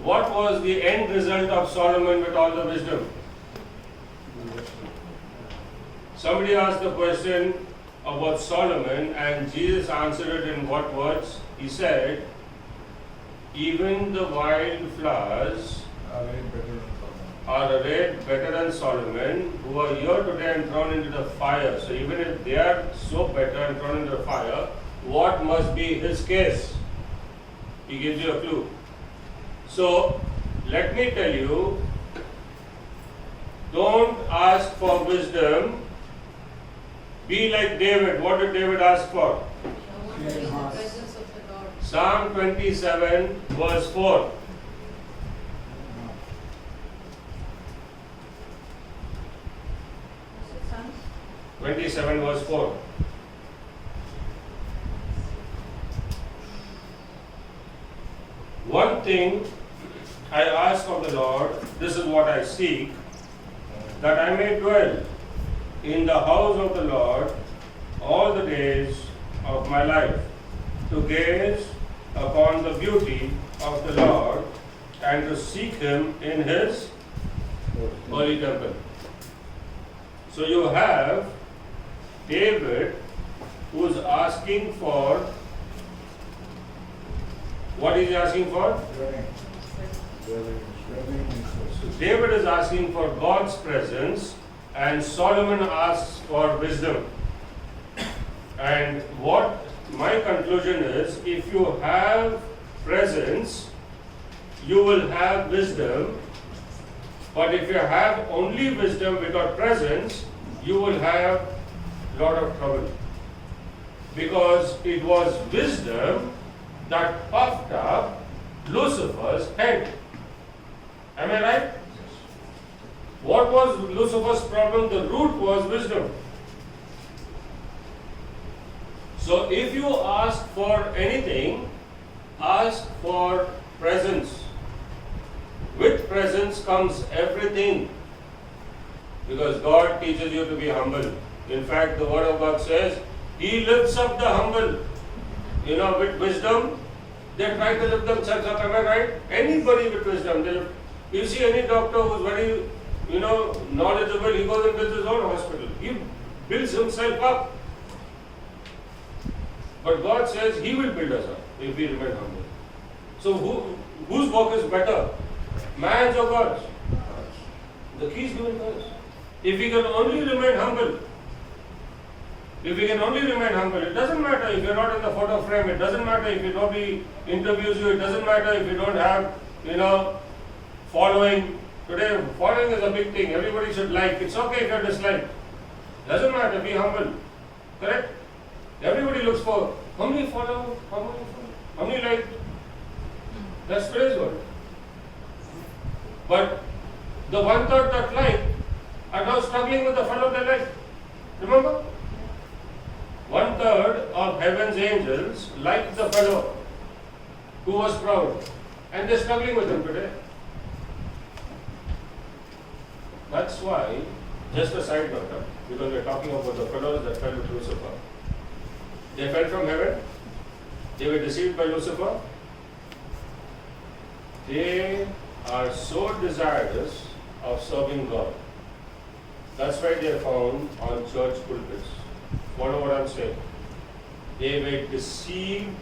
what was the end result of Solomon with all the wisdom? Somebody asked the question about Solomon, and Jesus answered it in what words? He said, even the wild flowers are arrayed better than Solomon, who are here today and thrown into the fire. So even if they are so better and thrown into the fire, what must be his case? He gives you a clue. So let me tell you, don't ask for wisdom. Be like David. What did David ask for? Psalm 27 verse 4. Psalms 27 verse 4. One thing I ask of the Lord, this is what I seek, that I may dwell in the house of the Lord all the days of my life, to gaze upon the beauty of the Lord and to seek Him in His holy temple. So you have David who is asking for, what is he asking for? David is asking for God's presence, and Solomon asks for wisdom. And what my conclusion is, if you have presence, you will have wisdom. But if you have only wisdom without presence, you will have a lot of trouble. Because it was wisdom that puffed up Lucifer's head. Am I right? What was Lucifer's problem? The root was wisdom. So if you ask for anything, ask for presence. With presence comes everything. Because God teaches you to be humble. In fact, the Word of God says, He lifts up the humble. With wisdom, they try to lift themselves up. Am I right? Anybody with wisdom, you see any doctor who's very, knowledgeable, he goes and builds his own hospital. He builds himself up. But God says He will build us up if we remain humble. So whose work is better? Man's or God's? The key is given to us. If we can only remain humble, it doesn't matter if you're not in the photo frame, it doesn't matter if nobody interviews you, it doesn't matter if you don't have, following. Today, following is a big thing. Everybody should like. It's okay if you're disliked. Doesn't matter, be humble. Correct? Everybody looks for how many follow, how many like. That's today's word. But the 1/3 that like are now struggling with the fellow they like. Remember? 1/3 of heaven's angels like the fellow who was proud, and they're struggling with him today. That's why, just a side note, because we're talking about the fellows that fell with Lucifer. They fell from heaven. They were deceived by Lucifer. They are so desirous of serving God. That's why they are found on church pulpits. Follow what I'm saying. They were deceived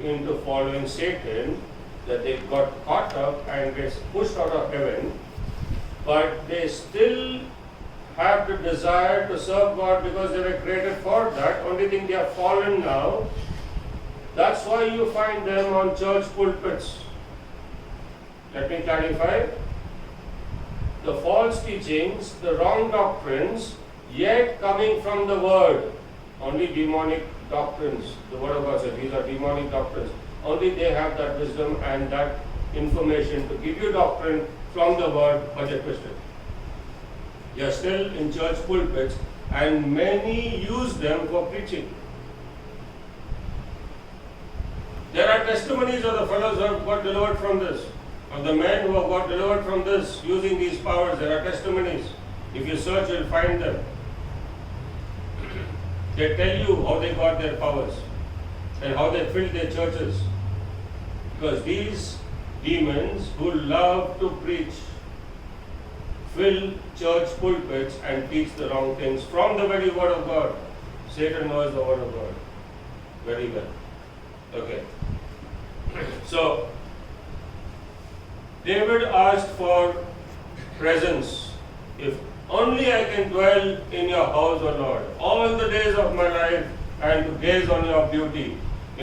into following Satan, that they got caught up and gets pushed out of heaven, but they still have the desire to serve God because they were created for that. Only thing, they are fallen now. That's why you find them on church pulpits. Let me clarify. The false teachings, the wrong doctrines, yet coming from the Word. Only demonic doctrines. The Word of God says these are demonic doctrines. Only they have that wisdom and that information to give you doctrine from the Word, but they're twisted. They are still in church pulpits, and many use them for preaching. There are testimonies of the fellows who have got delivered from this, of the men who have got delivered from this, using these powers. There are testimonies. If you search, you'll find them. They tell you how they got their powers and how they filled their churches. Because these demons who love to preach, fill church pulpits and teach the wrong things from the very word of God. Satan knows the word of God very well. Okay. So, David asked for presence. If only I can dwell in your house, O Lord, all the days of my life and to gaze on your beauty.